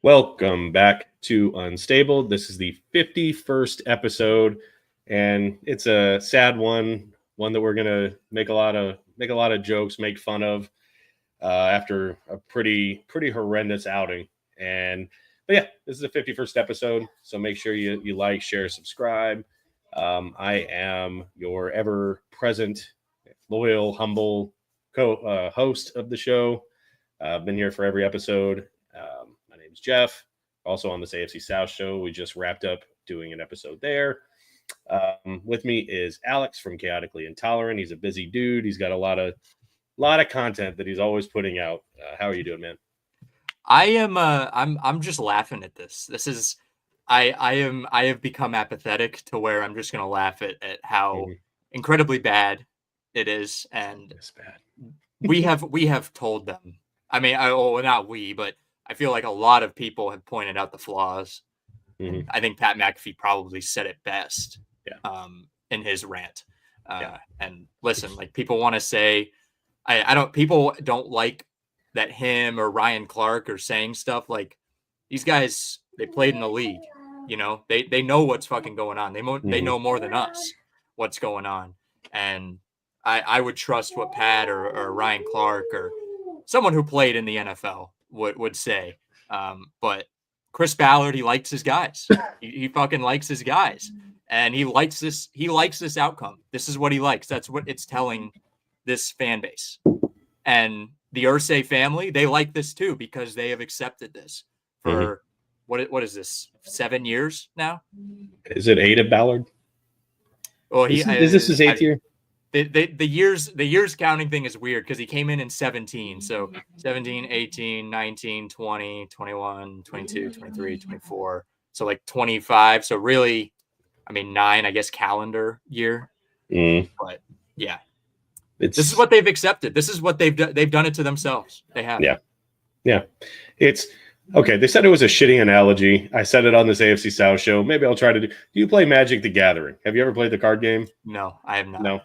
Welcome back to Unstable. This is the 51st episode, and it's a sad one that we're gonna make a lot of jokes, make fun of after a pretty horrendous outing. But yeah, this is the 51st episode, so make sure you like, share, subscribe. I am your ever present, loyal, humble host of the show. I've been here for every episode. My name's Jeff, also on this AFC South show. We just wrapped up doing an episode there. With me is Alex from Chaotically Intolerant. He's a busy dude. He's got a lot of content that he's always putting out. How are you doing, man? I am. I'm just laughing at this. This is. I have become apathetic to where I'm just gonna laugh at how incredibly bad it is, and it's bad. we have told them. I mean, not we, but I feel like a lot of people have pointed out the flaws. Mm-hmm. I think Pat McAfee probably said it best. Yeah. In his rant. And listen, like people want to say, people don't like that him or Ryan Clark are saying stuff like these guys. They played in the league. You know, they know what's fucking going on. They know more than us what's going on. And I would trust what Pat or Ryan Clark or someone who played in the NFL would say. But Chris Ballard, he likes his guys. He fucking likes his guys. And he likes this outcome. This is what he likes. That's what it's telling this fan base. And the Irsay family, they like this too because they have accepted this for what is this? 7 years now? Is it 8 of Ballard? Well, is this his 8th year? The years counting thing is weird because he came in 17. So 17, 18, 19, 20, 21, 22, 23, 24. So like 25. So really, I mean, 9, I guess, calendar year. But yeah, this is what they've accepted. This is what they've done it to themselves. They have. Yeah. It's okay. They said it was a shitty analogy. I said it on this AFC South show. Maybe I'll try to do you play Magic the Gathering? Have you ever played the card game? No, I have not. No.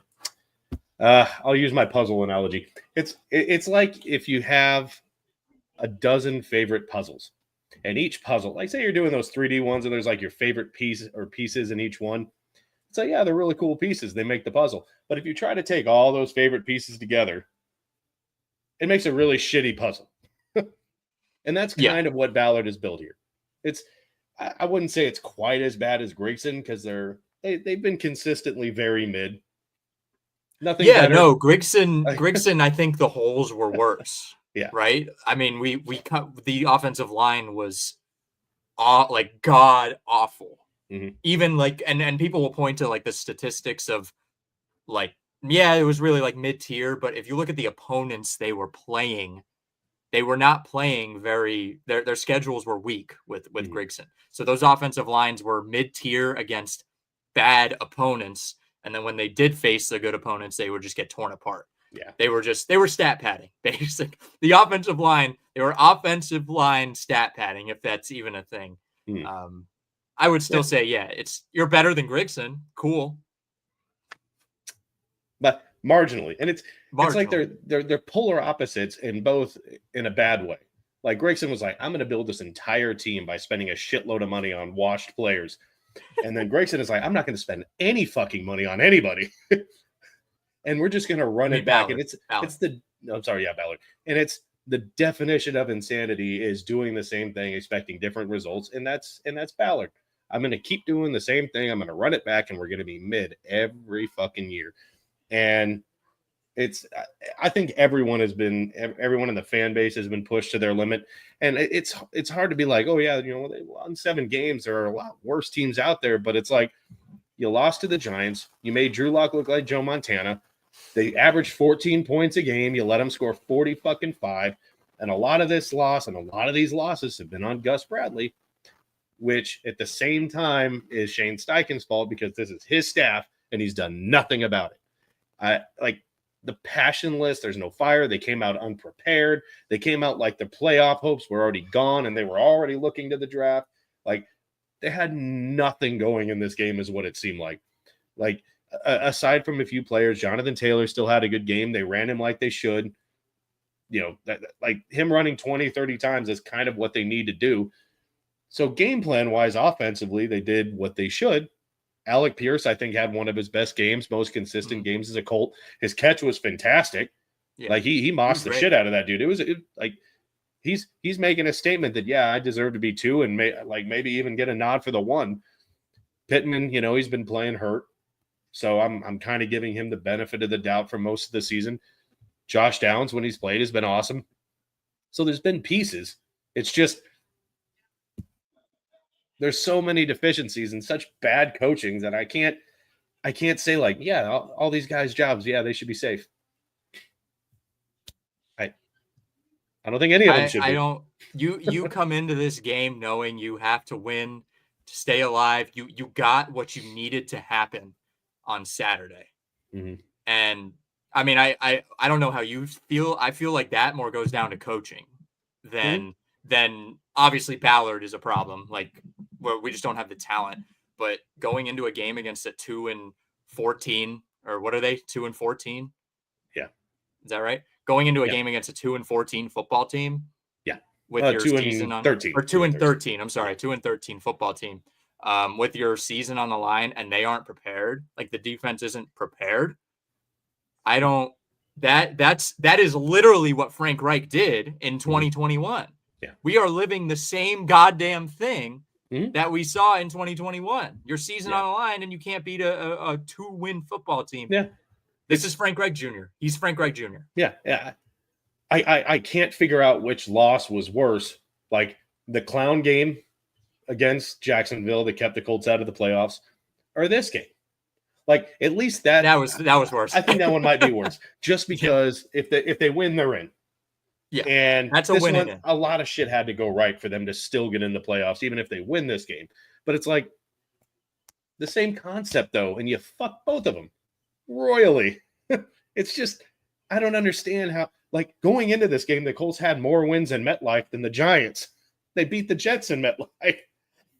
I'll use my puzzle analogy. It's like if you have a dozen favorite puzzles, and each puzzle, like say you're doing those 3D ones, and there's like your favorite pieces in each one. It's like, yeah, they're really cool pieces. They make the puzzle. But if you try to take all those favorite pieces together, it makes a really shitty puzzle. And that's kind of what Ballard has built here. I wouldn't say it's quite as bad as Grayson because they've been consistently very mid. Nothing. Yeah, better. No, Grigson. I think the holes were worse. Yeah. Right. I mean, we cut the offensive line was like god awful. Even like and people will point to like the statistics of like it was really like mid tier. But if you look at the opponents they were playing, they were not playing very. Their schedules were weak with Grigson. So those offensive lines were mid tier against bad opponents. And then when they did face the good opponents, they would just get torn apart. Yeah. They were stat padding, basically. The offensive line, they were offensive line stat padding, if that's even a thing. I would still say, you're better than Grigson. Cool. But marginally. And it's like they're polar opposites in both in a bad way. Like Grigson was like, I'm going to build this entire team by spending a shitload of money on washed players. And then Grayson is like, I'm not going to spend any fucking money on anybody. And we're just going to run it back. Ballard. And Ballard. And it's the definition of insanity is doing the same thing, expecting different results. And that's Ballard. I'm going to keep doing the same thing. I'm going to run it back and we're going to be mid every fucking year. And I think everyone in the fan base has been pushed to their limit. And it's hard to be like, oh yeah, they won 7 games. There are a lot worse teams out there, but it's like you lost to the Giants. You made Drew Lock look like Joe Montana. They averaged 14 points a game. You let them score 45. And a lot of this loss and a lot of these losses have been on Gus Bradley, which at the same time is Shane Steichen's fault because this is his staff and he's done nothing about it. The passionless, there's no fire. They came out unprepared. They came out like the playoff hopes were already gone and they were already looking to the draft. Like they had nothing going in this game is what it seemed like. Like aside from a few players, Jonathan Taylor still had a good game. They ran him like they should. Like him running 20, 30 times is kind of what they need to do. So game plan wise, offensively, they did what they should. Alec Pierce, I think, had one of his best games, most consistent games as a Colt. His catch was fantastic. Yeah. Like he mossed the shit out of that dude. It was like he's making a statement that I deserve to be 2 and maybe even get a nod for the 1. Pittman, he's been playing hurt, so I'm kind of giving him the benefit of the doubt for most of the season. Josh Downs, when he's played, has been awesome. So there's been pieces. It's just there's so many deficiencies and such bad coaching that I can't say all these guys' jobs, they should be safe. I don't think any of them should be. You come into this game knowing you have to win to stay alive. You got what you needed to happen on Saturday. Mm-hmm. And I mean, I don't know how you feel. I feel like that more goes down to coaching than obviously Ballard is a problem. Like we just don't have the talent. But going into a game against a 2-14, or what are they? 2-14? Yeah. Is that right? Going into a game against a 2-14 football team. Yeah. With your season on 13. Or 2-13. I'm sorry, 2-13 football team. With your season on the line and they aren't prepared, like the defense isn't prepared. That is literally what Frank Reich did in 2021. Yeah. We are living the same goddamn thing that we saw in 2021. Your season on the line and you can't beat a 2-win football team. Yeah. This is Frank Reich Jr. He's Frank Reich Jr. Yeah. Yeah. I can't figure out which loss was worse. Like the clown game against Jacksonville that kept the Colts out of the playoffs, or this game. Like at least that was worse. I think that one might be worse, just because if they win, they're in. Yeah, and that's a win. Again. A lot of shit had to go right for them to still get in the playoffs, even if they win this game. But it's like the same concept though, and you fuck both of them royally. It's just I don't understand how. Like going into this game, the Colts had more wins in Metlife than the Giants. They beat the Jets in Metlife,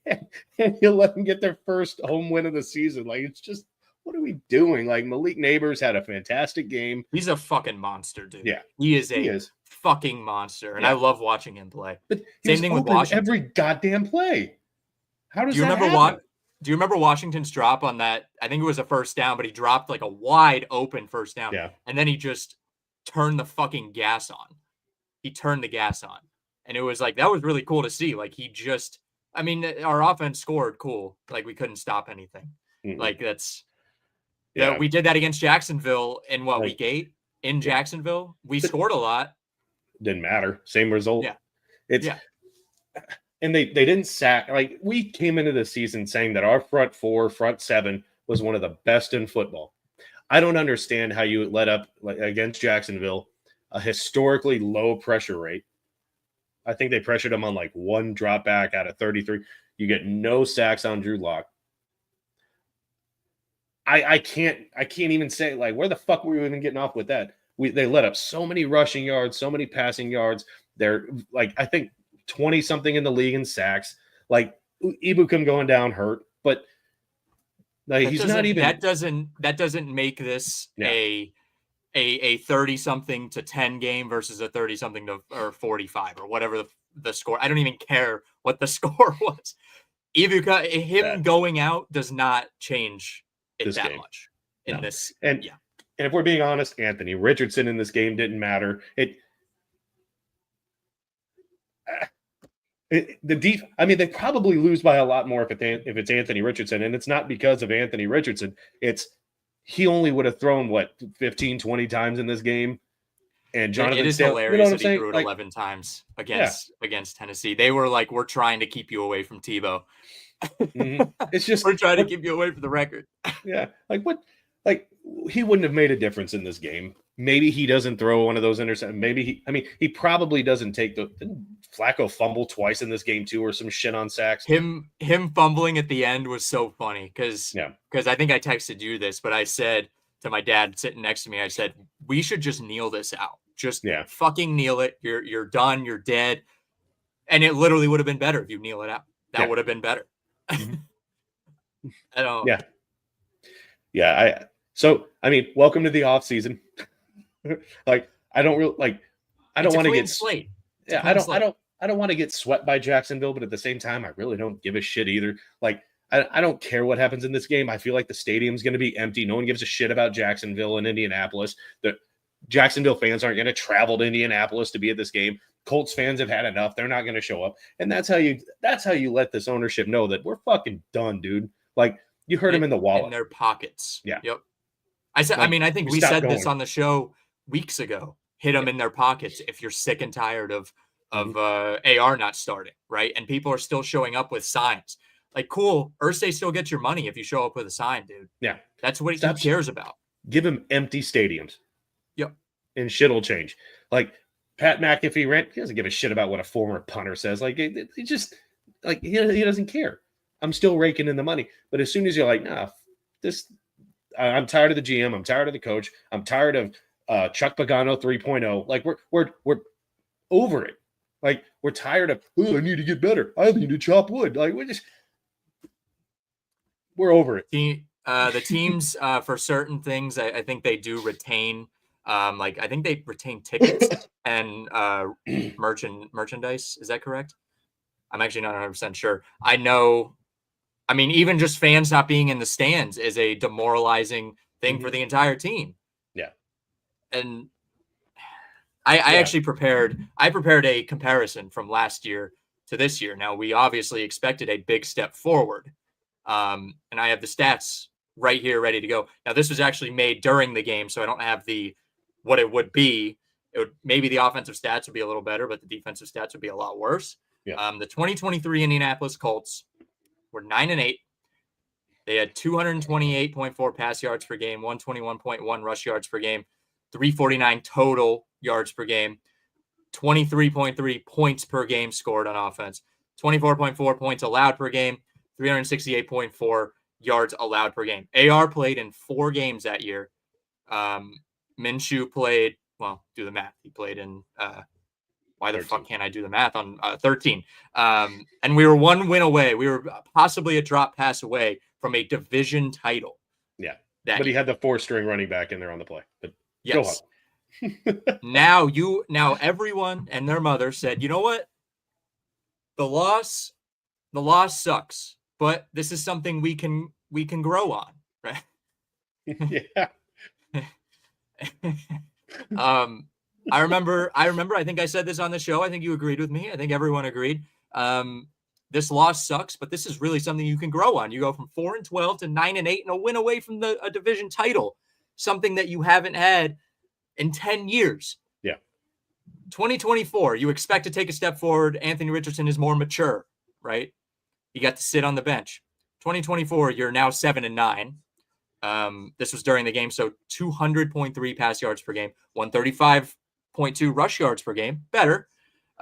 and you let them get their first home win of the season. Like it's just. What are we doing? Like Malik Neighbors had a fantastic game. He's a fucking monster, dude. Yeah, he is fucking monster, and I love watching him play. But same thing with Washington. Every goddamn play. How does that happen? Do you remember Washington's drop on that? I think it was a first down, but he dropped like a wide open first down. Yeah, and then he just turned the fucking gas on. He turned the gas on, and it was like that was really cool to see. Like he just, I mean, our offense scored cool. Like we couldn't stop anything. Mm-hmm. Like that's. Yeah, we did that against Jacksonville in week 8 in Jacksonville. We scored a lot. Didn't matter. Same result. Yeah. And they didn't sack. Like we came into the season saying that our front 4, front 7 was one of the best in football. I don't understand how you let up against Jacksonville a historically low pressure rate. I think they pressured them on like 1 drop back out of 33. You get no sacks on Drew Lock. I can't even say like where the fuck were we even getting off with that? They let up so many rushing yards, so many passing yards. They're like I think 20 something in the league in sacks. Like Ibukum going down hurt, but like he's not even. That doesn't make this a 30 something to 10 game versus a 30 something to or 45 or whatever the score. I don't even care what the score was. Ibuka going out does not change. This that game. Much in this. And if we're being honest, Anthony Richardson in this game didn't matter. They probably lose by a lot more if it's Anthony Richardson, and it's not because of Anthony Richardson. It's he only would have thrown 15, 20 times in this game. And Jonathan it is hilarious that he threw it 11 times against Tennessee. They were like, "We're trying to keep you away from Tebow." Mm-hmm. It's just we're trying to keep you away from the record. Yeah, like what? Like he wouldn't have made a difference in this game. Maybe he doesn't throw one of those interceptions. Maybe he probably doesn't take didn't Flacco fumble twice in this game too, or some shit on sacks. Him fumbling at the end was so funny because I think I texted you this, but I said to my dad sitting next to me, I said we should just kneel this out. Just fucking kneel it. You're done. You're dead. And it literally would have been better if you kneel it out. That would have been better. Mm-hmm. I don't. Yeah. Welcome to the off season. Like, I don't really like. I don't want to get slate. Yeah, I I don't want to get swept by Jacksonville, but at the same time, I really don't give a shit either. Like, I don't care what happens in this game. I feel like the stadium's going to be empty. No one gives a shit about Jacksonville and Indianapolis. The Jacksonville fans aren't going to travel to Indianapolis to be at this game. Colts fans have had enough. They're not going to show up. And that's how you let this ownership know that we're fucking done, dude. Like, you heard them in the wallet. In their pockets. Yeah. Yep. I said, Like, I think we said this on the show weeks ago. Hit them in their pockets if you're sick and tired of AR not starting, right? And people are still showing up with signs. Like, cool, Irsay still gets your money if you show up with a sign, dude. Yeah. That's what he cares about. Give him empty stadiums. Yep. And shit will change. Like, Pat McAfee, he doesn't give a shit about what a former punter says. Like, he just, like, he doesn't care. I'm still raking in the money. But as soon as you're like, nah, I'm tired of the GM. I'm tired of the coach. I'm tired of Chuck Pagano 3.0. Like, we're over it. Like, we're tired of, I need to get better. I need to chop wood. Like, we're over it. The teams, for certain things, I think they do retain. I think they retain tickets and merchandise. Is that correct? I'm actually not 100% sure. I know. I mean, even just fans not being in the stands is a demoralizing thing for the entire team. Yeah. And I actually prepared a comparison from last year to this year. Now, we obviously expected a big step forward. And I have the stats right here ready to go. Now, this was actually made during the game, so I don't have what it would be. Maybe the offensive stats would be a little better, but the defensive stats would be a lot worse. Yeah. The 2023 Indianapolis Colts were 9-8. They had 228.4 pass yards per game, 121.1 rush yards per game, 349 total yards per game, 23.3 points per game scored on offense, 24.4 points allowed per game, 368.4 yards allowed per game. AR played in 4 games that year. Minshew played, well, do the math. He played in, why the 13. Fuck can't I do the math on 13? And we were 1 win away. We were possibly a drop pass away from a division title. Yeah. But he had the 4-string running back in there on the play. But yes. Now everyone and their mother said, you know what? The loss sucks, but this is something we can grow on, right? Yeah. I remember, I think I said this on the show. I think you agreed with me. I think everyone agreed. This loss sucks, but this is really something you can grow on. You go from 4-12 to 9-8 and a win away from a division title, something that you haven't had in 10 years. Yeah. 2024, you expect to take a step forward. Anthony Richardson is more mature, right? He got to sit on the bench. 2024, you're now 7-9. This was during the game, so 200.3 pass yards per game, 135.2 rush yards per game, better.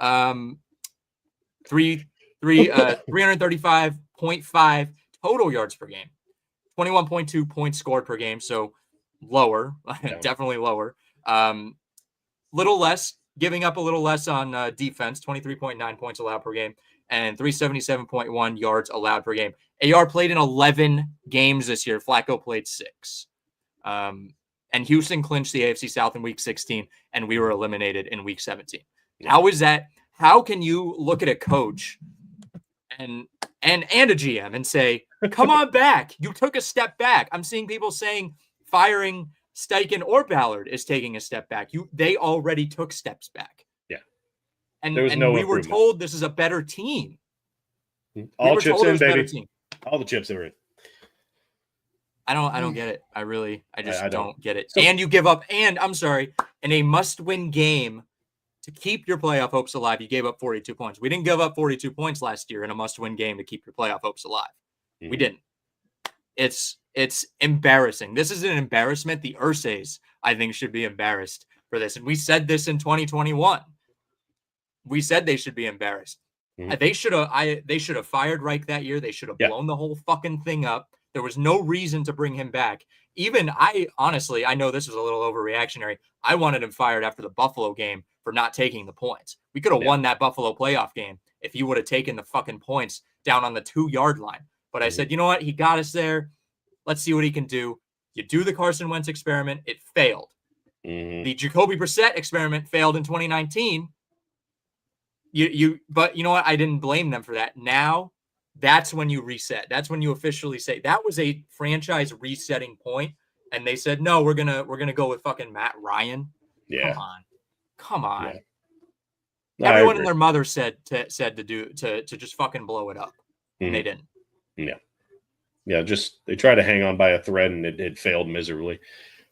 335.5 total yards per game, 21.2 points scored per game, so lower, definitely lower. Little less, giving up a little less on defense, 23.9 points allowed per game, and 377.1 yards allowed per game. AR played in 11 games this year. Flacco played 6. And Houston clinched the AFC South in week 16, and we were eliminated in week 17. How is that? How can you look at a coach and a GM and say, come on back? You took a step back. I'm seeing people saying firing Steichen or Ballard is taking a step back. They already took steps back. Yeah. And we were told this is a better team. All chips in, baby. All the chips are in. I don't get it. I just don't get it. So, and you give up, and I'm sorry, in a must-win game to keep your playoff hopes alive, you gave up 42 points. We didn't give up 42 points last year in a must-win game to keep your playoff hopes alive. Mm-hmm. We didn't. It's embarrassing. This is an embarrassment. The Irsays, I think, should be embarrassed for this. And we said this in 2021. We said they should be embarrassed. Mm-hmm. They should have fired Reich that year. They should have blown the whole fucking thing up. There was no reason to bring him back. Even I know this was a little overreactionary. I wanted him fired after the Buffalo game for not taking the points. We could have won that Buffalo playoff game if he would have taken the fucking points down on the 2-yard line. But I said, you know what? He got us there. Let's see what he can do. You do the Carson Wentz experiment. It failed. Mm-hmm. The Jacoby Brissett experiment failed in 2019. But you know what? I didn't blame them for that. Now, that's when you reset. That's when you officially say that was a franchise resetting point, and they said no, we're gonna go with fucking Matt Ryan. Yeah. Come on. Yeah. Everyone and their mother said to just fucking blow it up, and they didn't. Yeah. Yeah, just they tried to hang on by a thread and it failed miserably.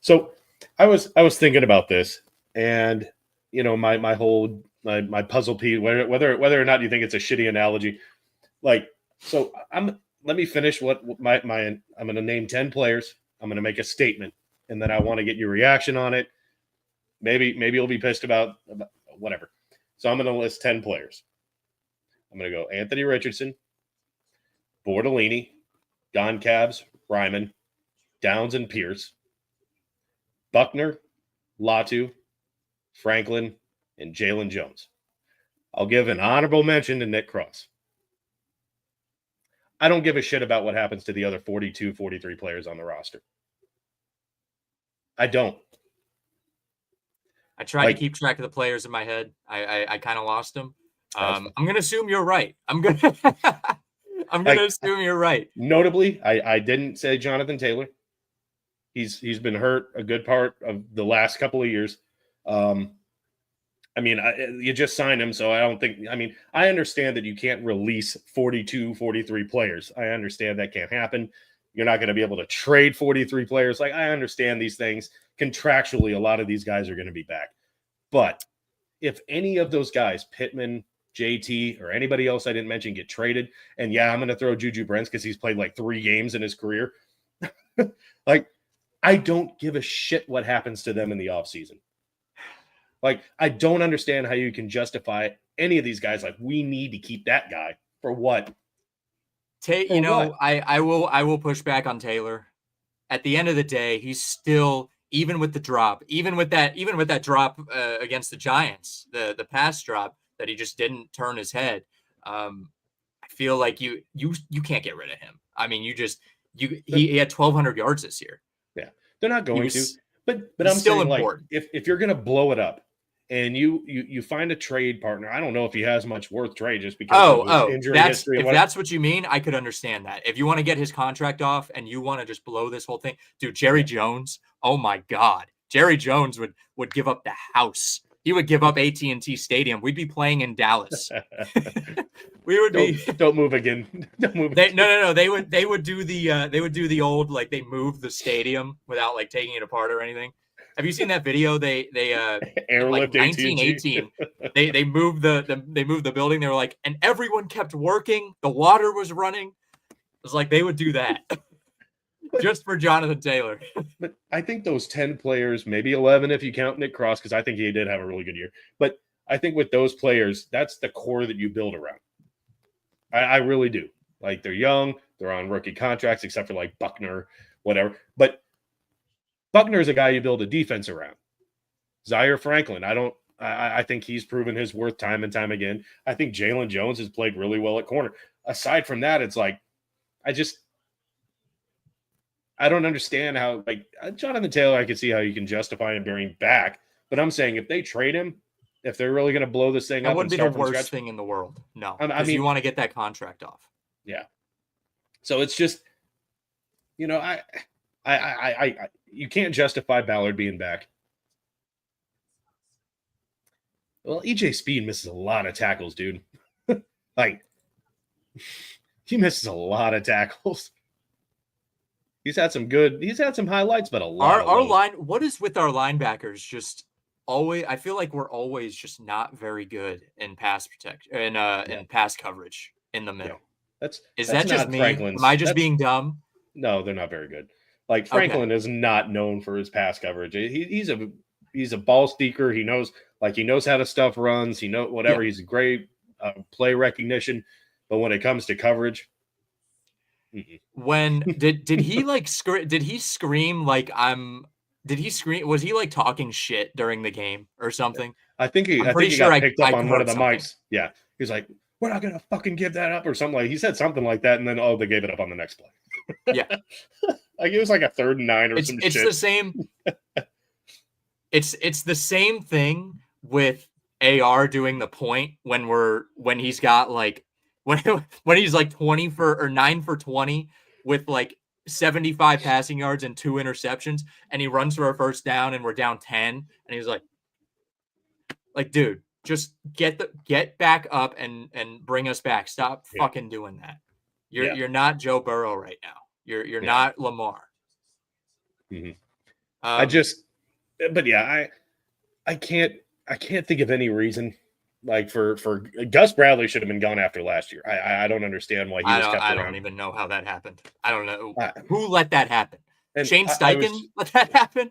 So I was thinking about this, and my whole my puzzle piece, whether or not you think it's a shitty analogy, like, so let me finish what my I'm going to name 10 players. I'm going to make a statement, and then I want to get your reaction on it. Maybe you'll be pissed about whatever. So I'm going to list 10 players. I'm going to go Anthony Richardson, Bordellini, Goncalves, Ryman, Downs and Pierce, Buckner, Latu, Franklin, and Jalen Jones. I'll give an honorable mention to Nick Cross. I don't give a shit about what happens to the other 42, 43 players on the roster. I don't. I tried to keep track of the players in my head. I kind of lost them. I'm going to assume you're right. I'm going to assume you're right. Notably, I didn't say Jonathan Taylor. He's been hurt a good part of the last couple of years. You just signed him, so I don't think – I understand that you can't release 42, 43 players. I understand that can't happen. You're not going to be able to trade 43 players. Like, I understand these things. Contractually, a lot of these guys are going to be back. But if any of those guys, Pittman, JT, or anybody else I didn't mention, get traded, and yeah, I'm going to throw Juju Brents because he's played like 3 games in his career. Like, I don't give a shit what happens to them in the offseason. Like, I don't understand how you can justify any of these guys. Like, we need to keep that guy for what? I will push back on Taylor. At the end of the day, he's still, even with the drop, even with that drop against the Giants, the pass drop that he just didn't turn his head. I feel like you can't get rid of him. He had 1,200 yards this year. Yeah, they're not going to. But I'm still saying, important. Like, if you're going to blow it up and you find a trade partner, I don't know if he has much worth trade just because of his injury history. If that's what you mean, I could understand that. If you want to get his contract off and you want to just blow this whole thing, dude, Jerry Jones, oh my God. Jerry Jones would give up the house. He would give up AT&T Stadium. We'd be playing in Dallas. We would don't move again. Don't move. No. They would do the old, like, they move the stadium without like taking it apart or anything. Have you seen that video? They airlift like 1918. They moved the building. They were like, and everyone kept working. The water was running. It was like they would do that just for Jonathan Taylor. But I think those 10 players, maybe 11 if you count Nick Cross, because I think he did have a really good year. But I think with those players, that's the core that you build around. I really do. Like, they're young, they're on rookie contracts, except for like Buckner, whatever. But Buckner is a guy you build a defense around. Zaire Franklin, I think he's proven his worth time and time again. I think Jalen Jones has played really well at corner. Aside from that, it's like, I don't understand how, like, Jonathan Taylor, I can see how you can justify him bringing back. But I'm saying if they trade him, if they're really going to blow this thing up, that wouldn't be the worst thing in the world. No, because you want to get that contract off. Yeah. So it's just, I you can't justify Ballard being back. Well, EJ Speed misses a lot of tackles, dude. Like, he misses a lot of tackles. He's had some highlights, but a lot. Our line, what is with our linebackers? Just always, I feel like we're always just not very good in pass protection and pass coverage in the middle. Yeah. Is that just me? Am I just being dumb? No, they're not very good. Like, Franklin is not known for his pass coverage. He's a ball steaker. He knows how to stuff runs. He knows whatever. Yeah. He's a great play recognition, but when it comes to coverage. When did he like did he scream like did he scream? Was he like talking shit during the game or something? I think he got picked up on one of the mics. Yeah. He's like, we're not going to fucking give that up or something. Like, he said something like that. And then, they gave it up on the next play. Yeah. Like, it was like a 3rd and 9 or some shit. It's the same. It's the same thing with AR doing the point when he's got like when he's like 20 for or 9 for 20 with like 75 passing yards and 2 interceptions, and he runs for a first down and we're down 10, and he's like, dude, just get back up and bring us back. Stop fucking doing that. You're not Joe Burrow right now. You're not Lamar. Mm-hmm. I can't think of any reason like for Gus Bradley should have been gone after last year. I don't understand why he was kept around. I don't even know how that happened. I don't know who let that happen. Shane Steichen let that happen.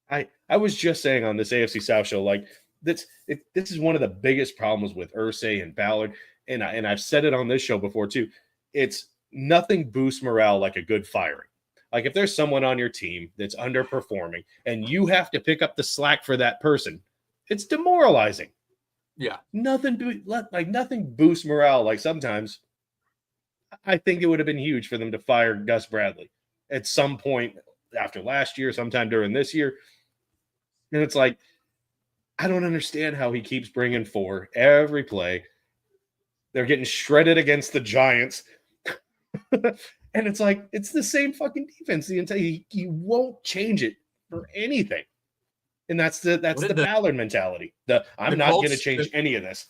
I was just saying on this AFC South show, like this is one of the biggest problems with Irsay and Ballard, and I've said it on this show before too. It's nothing boosts morale like a good firing. Like if there's someone on your team that's underperforming and you have to pick up the slack for that person, it's demoralizing. Yeah. Nothing boosts morale. Like sometimes I think it would have been huge for them to fire Gus Bradley at some point after last year, sometime during this year. And it's like, I don't understand how he keeps bringing 4 every play. They're getting shredded against the Giants. And it's like, it's the same fucking defense. He won't change it for anything. And that's the Ballard mentality. I'm not going to change any of this.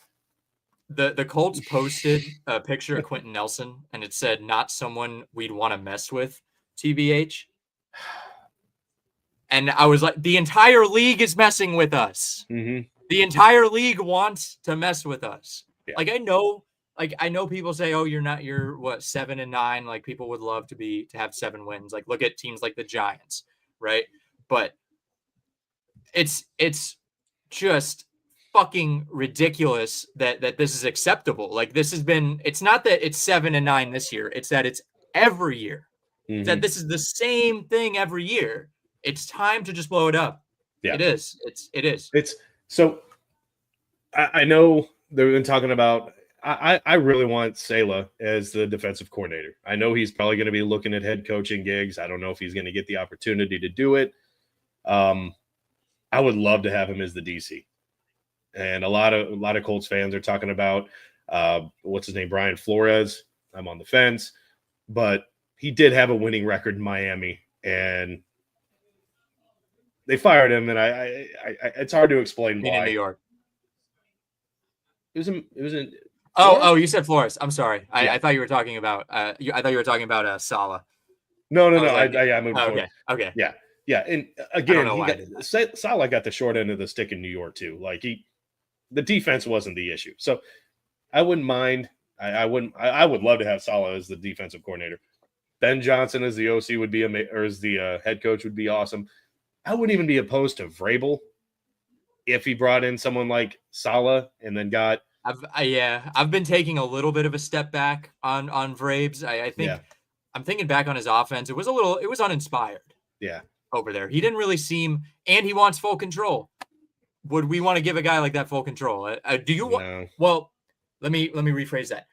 The Colts posted a picture of Quentin Nelson, and it said, not someone we'd want to mess with, TBH. And I was like, the entire league is messing with us. Mm-hmm. The entire league wants to mess with us. Yeah. I know people say, oh, you're what, 7-9. Like people would love to have 7 wins. Like look at teams like the Giants, right? But it's just fucking ridiculous that this is acceptable. Like this has been, it's not that it's 7-9 this year. It's that it's every year. Mm-hmm. It's that this is the same thing every year. It's time to just blow it up. Yeah, it is. It's so I know they've been talking about, I really want Saleh as the defensive coordinator. I know he's probably going to be looking at head coaching gigs. I don't know if he's going to get the opportunity to do it. I would love to have him as the DC. And a lot of Colts fans are talking about what's his name, Brian Flores. I'm on the fence, but he did have a winning record in Miami, and they fired him. And I it's hard to explain why. In New York. It was in. Oh, you said Flores. I'm sorry. Yeah. I thought you were talking about. I thought you were talking about Saleh. No. I moved forward. Okay. Yeah. And again, Saleh got the short end of the stick in New York too. Like the defense wasn't the issue. So I wouldn't mind. I would love to have Saleh as the defensive coordinator. Ben Johnson as the OC would be or as the head coach would be awesome. I wouldn't even be opposed to Vrabel if he brought in someone like Saleh and then got. I've been taking a little bit of a step back on Vrabes. I think I'm thinking back on his offense. It was uninspired. Yeah. Over there. He didn't really seem, and he wants full control. Would we want to give a guy like that full control? Do you want? No. Well, let me rephrase that.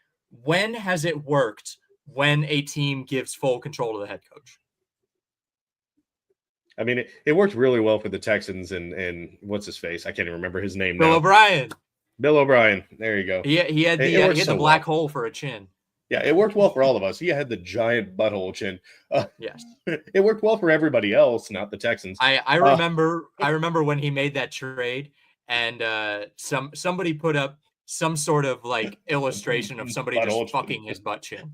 When has it worked when a team gives full control to the head coach? I mean, it worked really well for the Texans and what's his face? I can't even remember his name Bill now. O'Brien. Bill O'Brien. There you go. He had the black hole for a chin. Yeah, it worked well for all of us. He had the giant butthole chin. Yes. It worked well for everybody else, not the Texans. I remember when he made that trade, and somebody put up some sort of like illustration of somebody just fucking his butt chin.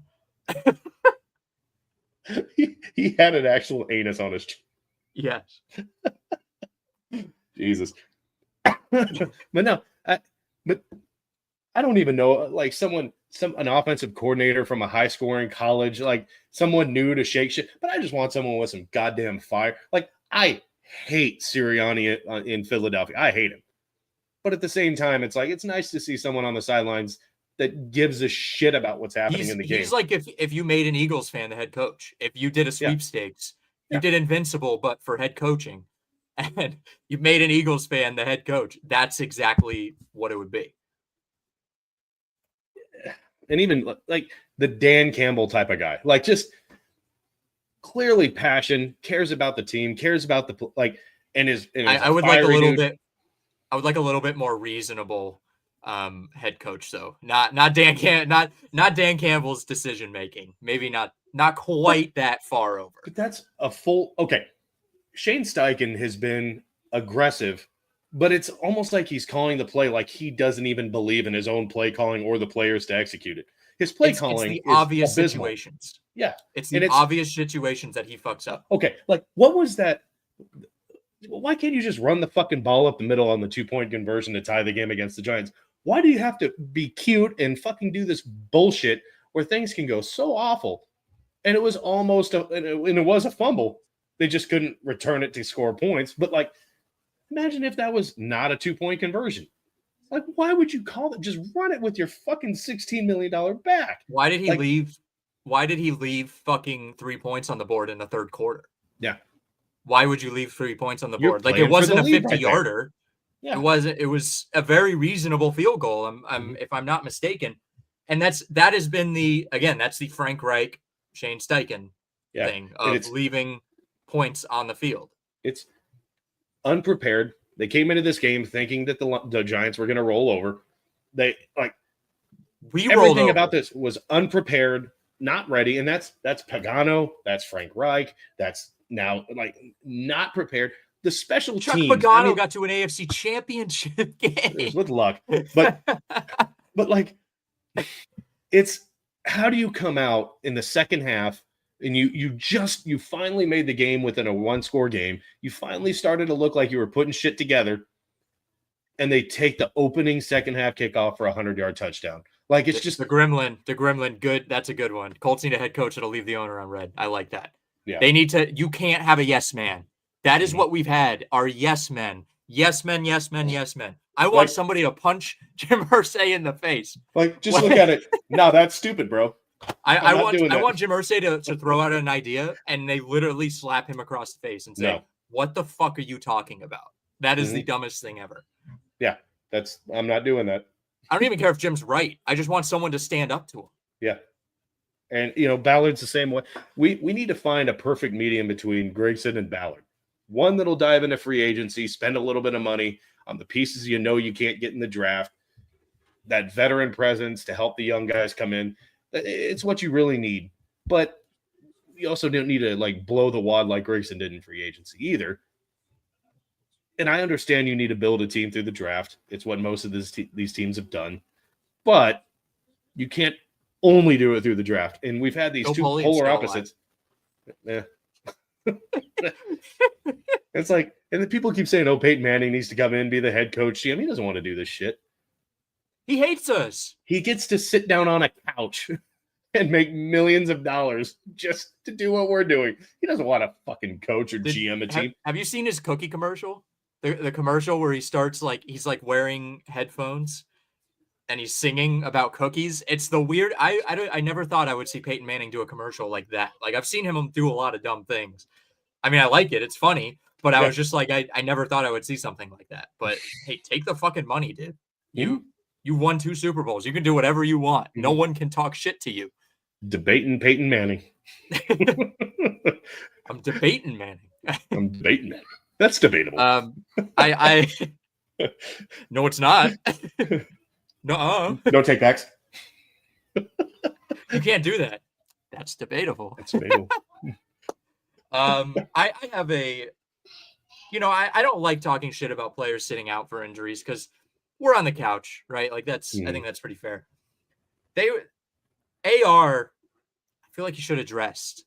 he had an actual anus on his chin. Yes. Jesus. But I don't even know, like an offensive coordinator from a high scoring college, like someone new to shake shit. But I just want someone with some goddamn fire. Like I hate Sirianni in Philadelphia. I hate him. But at the same time, it's like, it's nice to see someone on the sidelines that gives a shit about what's happening in the game. He's like if you made an Eagles fan the head coach, if you did a sweepstakes, you did Invincible, but for head coaching, and you made an Eagles fan the head coach, that's exactly what it would be. And even like the Dan Campbell type of guy, like just clearly passion, cares about the team, cares about the like, and is. I would like a little bit I would like a little bit more reasonable head coach, though. Not Dan Dan Campbell's decision making. Maybe not quite that far over. But that's a full okay. Shane Steichen has been aggressive, but it's almost like he's calling the play like he doesn't even believe in his own play calling or the players to execute it. His play calling it's the is obvious abysmal. situations. Yeah. It's the obvious situations that he fucks up. Okay, like what was that? Why can't you just run the fucking ball up the middle on the 2-point conversion to tie the game against the Giants? Why do you have to be cute and fucking do this bullshit where things can go so awful? And it was almost and it was a fumble. They just couldn't return it to score points. But like, imagine if that was not a 2-point conversion. Like, why would you call it? Just run it with your fucking $16 million back. Why did he leave? Why did he leave fucking 3 points on the board in the third quarter? Yeah. Why would you leave 3 points on the board? Like, it wasn't a 50-yarder. Yeah. It was a very reasonable field goal. If I'm not mistaken. And that has been that's the Frank Reich, Shane Steichen thing of leaving points on the field. It's unprepared. They came into this game thinking that the Giants were going to roll over. Everything about this was unprepared, not ready, and that's Pagano, that's Frank Reich, that's now not prepared. The special Chuck teams. Pagano got to an AFC Championship game with luck, but it's how do you come out in the second half and you finally made the game within a 1-score game. You finally started to look like you were putting shit together, and they take the opening second half kickoff for a 100-yard touchdown. Like it's just the gremlin. Good. That's a good one. Colts need a head coach that'll leave the owner on red. I like that. Yeah. They need to. You can't have a yes man. That is what we've had. Our yes men. Yes men. Yes men. Yes men. I want somebody to punch Jim Irsay in the face. Just look at it. No, that's stupid, bro. I want Jim Irsay to throw out an idea, and they literally slap him across the face and say, "What the fuck are you talking about? That is the dumbest thing ever." Yeah, I'm not doing that. I don't even care if Jim's right. I just want someone to stand up to him. Yeah. And, Ballard's the same way. We need to find a perfect medium between Gregson and Ballard. One that'll dive into free agency, spend a little bit of money on the pieces you can't get in the draft, that veteran presence to help the young guys come in. It's what you really need. But you also don't need to, blow the wad like Gregson did in free agency either. And I understand you need to build a team through the draft. It's what most of these teams have done. But you can't only do it through the draft. And we've had these two polar opposites. Yeah. It's and the people keep saying, Peyton Manning needs to come in and be the head coach. He doesn't want to do this shit. He hates us. He gets to sit down on a couch and make millions of dollars just to do what we're doing. He doesn't want to fucking coach or GM a team. Have you seen his cookie commercial? The commercial where he starts he's wearing headphones and he's singing about cookies. It's the weird. I never thought I would see Peyton Manning do a commercial like that. I've seen him do a lot of dumb things. I like it. It's funny, but I was just I never thought I would see something like that. But hey, take the fucking money, dude. You won 2 Super Bowls. You can do whatever you want. No one can talk shit to you. Debating Peyton Manning. I'm debating Manning. I'm debating Manning. That's debatable. I no, it's not. No, no take backs. You can't do that. That's debatable. That's debatable. I have I don't like talking shit about players sitting out for injuries because we're on the couch, right? I think that's pretty fair. AR, I feel like he should have dressed.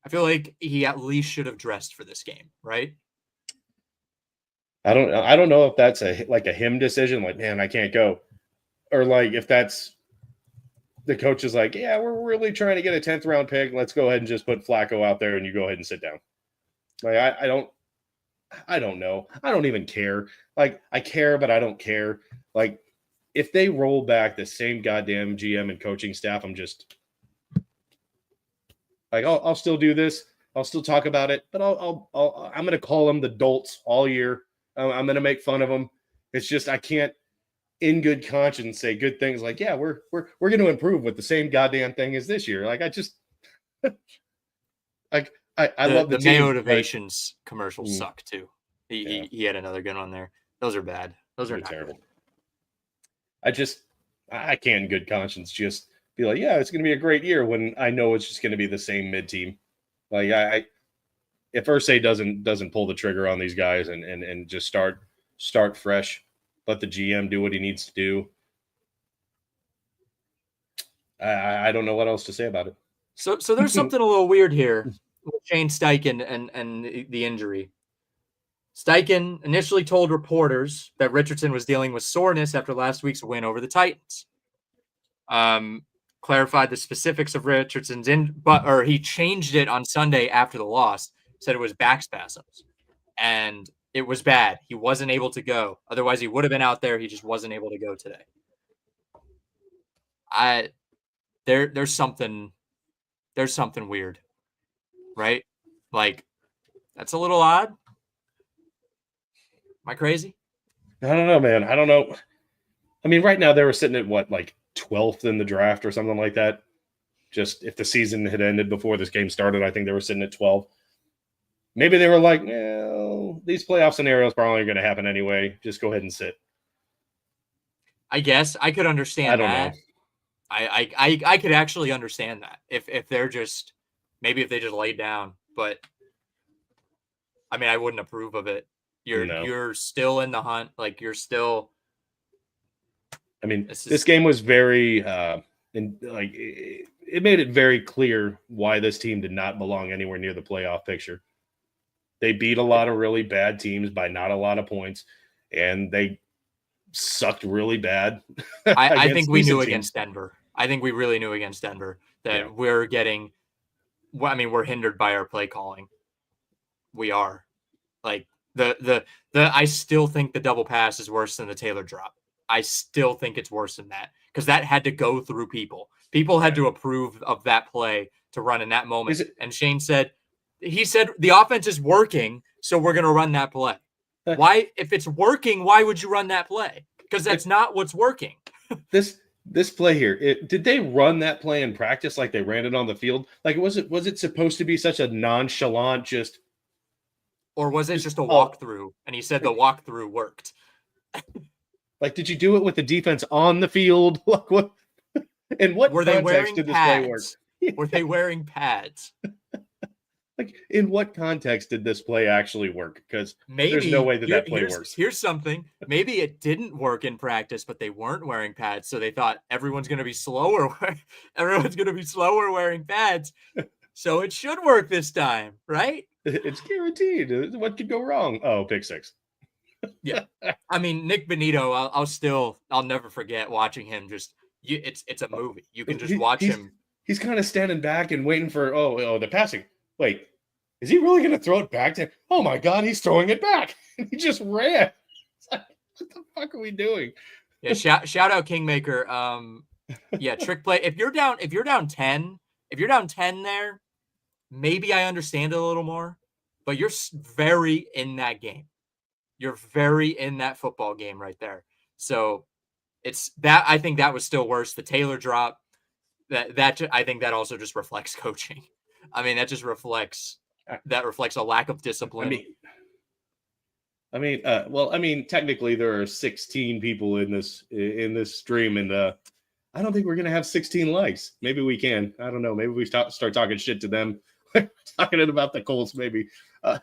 I feel like he at least should have dressed for this game, right? I don't know if that's a him decision, man, I can't go. Or if that's the coach is yeah, we're really trying to get a 10th round pick. Let's go ahead and just put Flacco out there and you go ahead and sit down. I don't know. I don't even care. I care, but I don't care. If they roll back the same goddamn GM and coaching staff, I'm just I'll still do this. I'll still talk about it, but I'm going to call them the dolts all year. I'm going to make fun of them. It's just, I can't in good conscience say good things yeah, we're going to improve with the same goddamn thing as this year. I love the Mayo Motivations commercials suck too. He had another good one there. Those are bad. Those are not terrible. Good. I can't in good conscience just be like, yeah, it's going to be a great year when I know it's just going to be the same mid team. Like if Irsay doesn't pull the trigger on these guys and just start fresh, let the GM do what he needs to do. I don't know what else to say about it. So there's something a little weird here with Shane Steichen and the injury. Steichen initially told reporters that Richardson was dealing with soreness after last week's win over the Titans. Clarified the specifics of Richardson's he changed it on Sunday after the loss, said it was back spasms, and it was bad. He wasn't able to go. Otherwise, he would have been out there. He just wasn't able to go today. There's something weird, right? Like, that's a little odd. Am I crazy? I don't know, man. I don't know. I mean, right now they were sitting at what, like 12th in the draft or something like that. Just if the season had ended before this game started, I think they were sitting at 12. Maybe they were like, well, these playoff scenarios probably going to happen anyway. Just go ahead and sit. I guess I could understand that. I don't know. I could actually understand that if they're just maybe if they just laid down, but I mean I wouldn't approve of it. You're still in the hunt, like you're still. I mean, this game was very it made it very clear why this team did not belong anywhere near the playoff picture. They beat a lot of really bad teams by not a lot of points, and they sucked really bad. I think we knew against Denver. I think we really knew against Denver that we're hindered by our play calling. We are. Like I still think the double pass is worse than the Taylor drop. I still think it's worse than that because that had to go through people. People had to approve of that play to run in that moment. And Shane said, the offense is working, so we're going to run that play. Why, if it's working, why would you run that play? Because that's not what's working. This play here, did they run that play in practice like they ran it on the field? Like, was it supposed to be such a nonchalant just? Or was it just a walkthrough? And he said the walkthrough worked. Like, did you do it with the defense on the field? Like, what? In what context did this play work? Were they wearing pads? Like, in what context did this play actually work? Because there's no way that play works. Here's something. Maybe it didn't work in practice, but they weren't wearing pads, so they thought everyone's going to be slower. Everyone's going to be slower wearing pads, so it should work this time, right? It's guaranteed. What could go wrong? Oh, pick six. Yeah, I mean Nick Benito. I'll never forget watching him. It's a movie. You can just watch him. He's kind of standing back and waiting for the passing. Wait, is he really going to throw it back to? Oh my God, he's throwing it back. And he just ran. It's like, what the fuck are we doing? Yeah, shout out Kingmaker. Trick play. If you're down 10, there, maybe I understand it a little more. But you're very in that game. You're very in that football game right there. So it's that. I think that was still worse. The Taylor drop. I think that also just reflects coaching. I mean, that just reflects a lack of discipline. I mean, technically there are 16 people in this stream, and I don't think we're gonna have 16 likes. Maybe we can. I don't know. Maybe we start talking shit to them, talking about the Colts. Maybe. But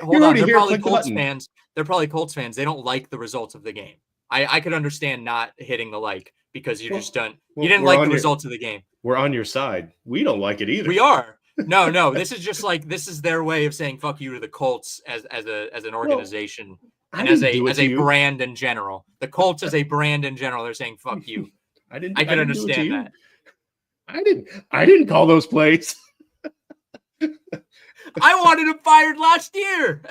hold on, they're probably Colts fans. They're probably Colts fans. They don't like the results of the game. I could understand not hitting the like because you didn't like the results of the game. We're on your side. We don't like it either. We are. No. This is just this is their way of saying fuck you to the Colts as an organization and as a brand in general. The Colts as a brand in general, they're saying fuck you. I can understand that. I didn't call those plays. I wanted him fired last year.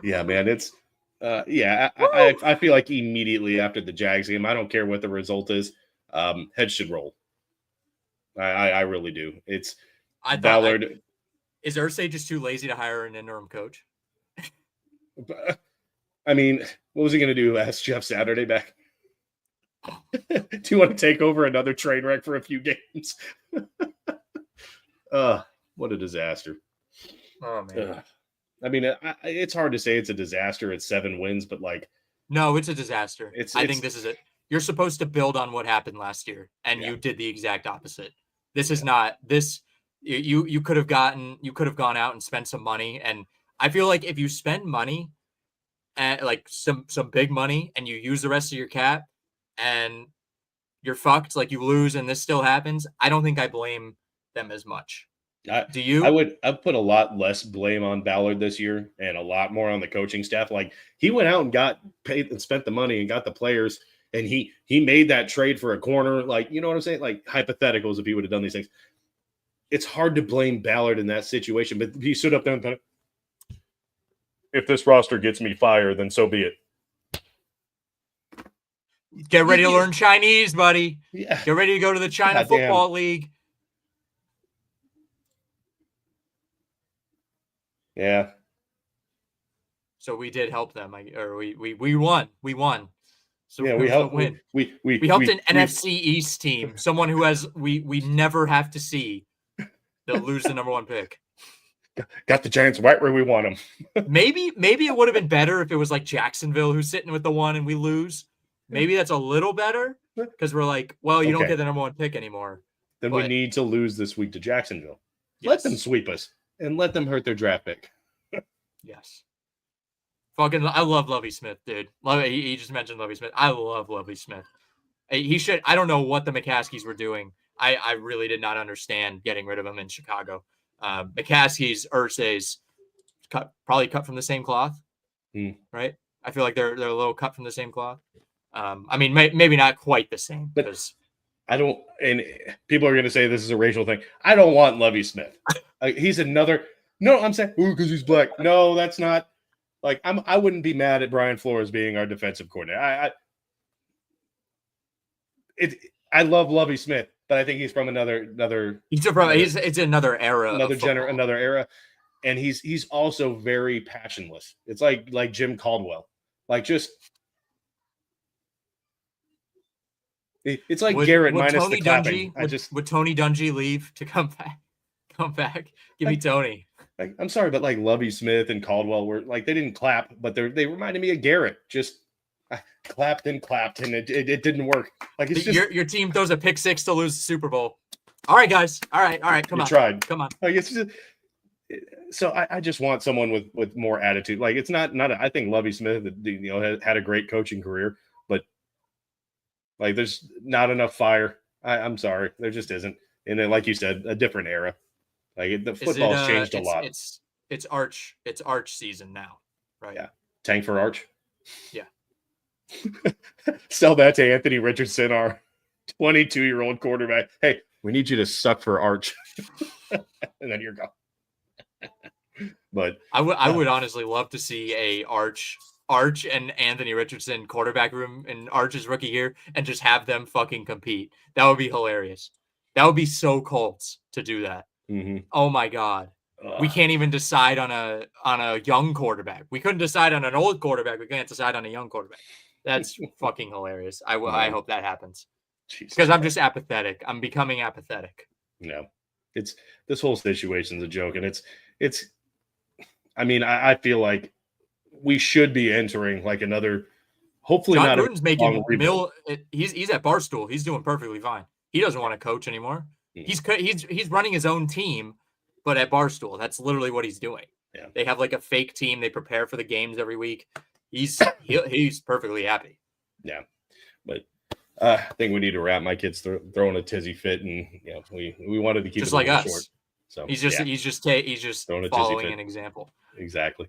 Yeah, man, it's I feel like immediately after the Jags game, I don't care what the result is, heads should roll. I really do. It's Ballard. Is Irsay just too lazy to hire an interim coach? I mean, what was he going to do? Ask Jeff Saturday back? Do you want to take over another train wreck for a few games? What a disaster. Oh man. I mean, it's hard to say it's a disaster. It's 7 wins, but like, no, it's a disaster. I think it's this is it. You're supposed to build on what happened last year, and you did the exact opposite. This is not this. You could have gone out and spent some money, and I feel like if you spend money, and like some big money, and you use the rest of your cap, and you're fucked, like you lose, and this still happens. I don't think I blame them as much. Do you? I'd put a lot less blame on Ballard this year and a lot more on the coaching staff. Like he went out and got paid and spent the money and got the players, and he made that trade for a corner. Like, you know what I'm saying? Like hypotheticals if he would have done these things. It's hard to blame Ballard in that situation, but he stood up there and thought, if this roster gets me fired, then so be it. Get ready to learn Chinese, buddy. Yeah. Get ready to go to the China Football League. Yeah. So we did help them, or we won. We won. So yeah, we helped win. We helped an NFC East team, someone who has we never have to see. They'll lose the number 1 pick. Got the Giants right where we want them. maybe it would have been better if it was like Jacksonville who's sitting with the 1 and we lose. Maybe that's a little better because we're like, well, you don't get the number 1 pick anymore. Then we need to lose this week to Jacksonville. Yes. Let them sweep us and let them hurt their draft pick. Yes. Fucking, I love Lovie Smith, dude. He just mentioned Lovie Smith. I love Lovie Smith. He should. I don't know what the McCaskies were doing. I really did not understand getting rid of him in Chicago. McCaskey's, Irsay's probably cut from the same cloth, right? I feel like they're a little cut from the same cloth. I mean, maybe not quite the same, because I don't. And people are going to say this is a racial thing. I don't want Lovie Smith. He's another. No, I'm saying because he's black. No, that's not. Like I wouldn't be mad at Brian Flores being our defensive coordinator. I love Lovie Smith, but I think he's from another. It's another era, another era, and he's also very passionless. It's like Jim Caldwell, like just. It's like Garrett minus Tony the clapping. Would Tony Dungy leave to come back? Come back. Give me Tony. I'm sorry, but like Lovie Smith and Caldwell were like they didn't clap, but they reminded me of Garrett. Just clapped, and it didn't work. Like it's just your team throws a pick 6 to lose the Super Bowl. All right, guys. All right. Come on. Tried. Come on. Like it's just, so I just want someone with more attitude. Like it's not. I think Lovie Smith, had a great coaching career, but like there's not enough fire. I'm sorry, there just isn't. And then, like you said, a different era. Like the football's changed a lot. It's Arch season now, right? Yeah. Tank for Arch. Yeah. Sell that to Anthony Richardson, our 22-year-old quarterback. Hey, we need you to suck for Arch, and then you're gone. But I would honestly love to see a Arch and Anthony Richardson quarterback room in Arch's rookie year and just have them fucking compete. That would be hilarious. That would be so Colts to do that. Mm-hmm. Oh my God. We can't even decide on a young quarterback. We couldn't decide on an old quarterback. We can't decide on a young quarterback. That's fucking hilarious. I hope that happens. Because I'm just apathetic. I'm becoming apathetic. No, it's this whole situation's a joke. And it's, I mean, I feel like we should be entering like another, hopefully John not Gruden's making he's at Barstool. He's doing perfectly fine. He doesn't want to coach anymore. He's running his own team, but at Barstool, that's literally what he's doing. Yeah. They have like a fake team. They prepare for the games every week. He's perfectly happy. Yeah, but I think we need to wrap. My kid's throwing a tizzy fit, and we wanted to keep just it like us. Short. So he's just following an example. Exactly.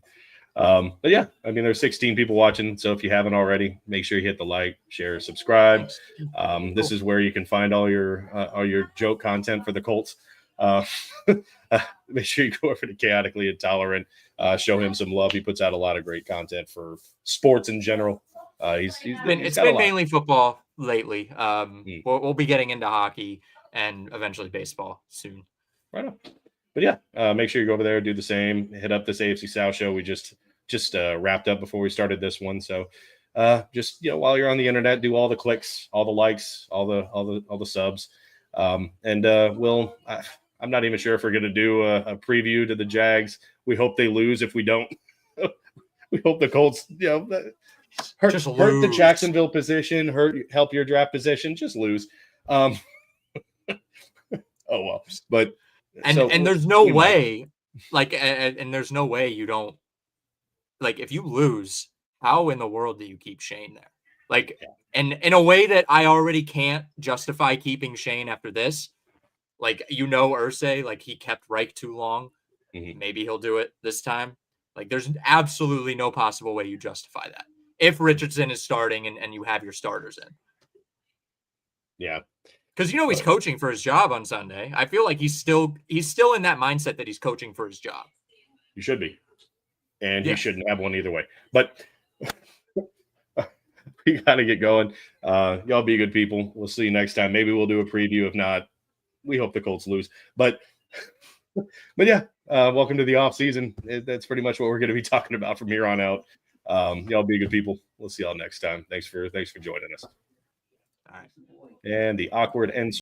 But yeah, I mean, there's 16 people watching. So if you haven't already, make sure you hit the like, share, subscribe. This is where you can find all your joke content for the Colts. Make sure you go over to Chaotically Intolerant, show him some love. He puts out a lot of great content for sports in general. It's been mainly football lately. We'll be getting into hockey and eventually baseball soon. Right on. But yeah, make sure you go over there, do the same. Hit up this AFC South show. We just wrapped up before we started this one. So just while you're on the internet, do all the clicks, all the likes, all the subs, and I'm not even sure if we're going to do a preview to the Jags We hope they lose if we don't. We hope the Colts, hurt the Jacksonville position, help your draft position, just lose. Oh well, but and there's no way, and there's no way you don't, if you lose, how in the world do you keep Shane there? And in a way that I already can't justify keeping Shane after this. Irsay, he kept Reich too long. Mm-hmm. Maybe he'll do it this time. There's absolutely no possible way you justify that if Richardson is starting and you have your starters in. Yeah. Because he's coaching for his job on Sunday. I feel like he's still in that mindset that he's coaching for his job. You should be. And he shouldn't have one either way. But we got to get going. Y'all be good people. We'll see you next time. Maybe we'll do a preview. If not, we hope the Colts lose. But yeah, welcome to the off season. That's pretty much what we're going to be talking about from here on out. Y'all be good people. We'll see y'all next time. Thanks for joining us. All right. And the awkward end.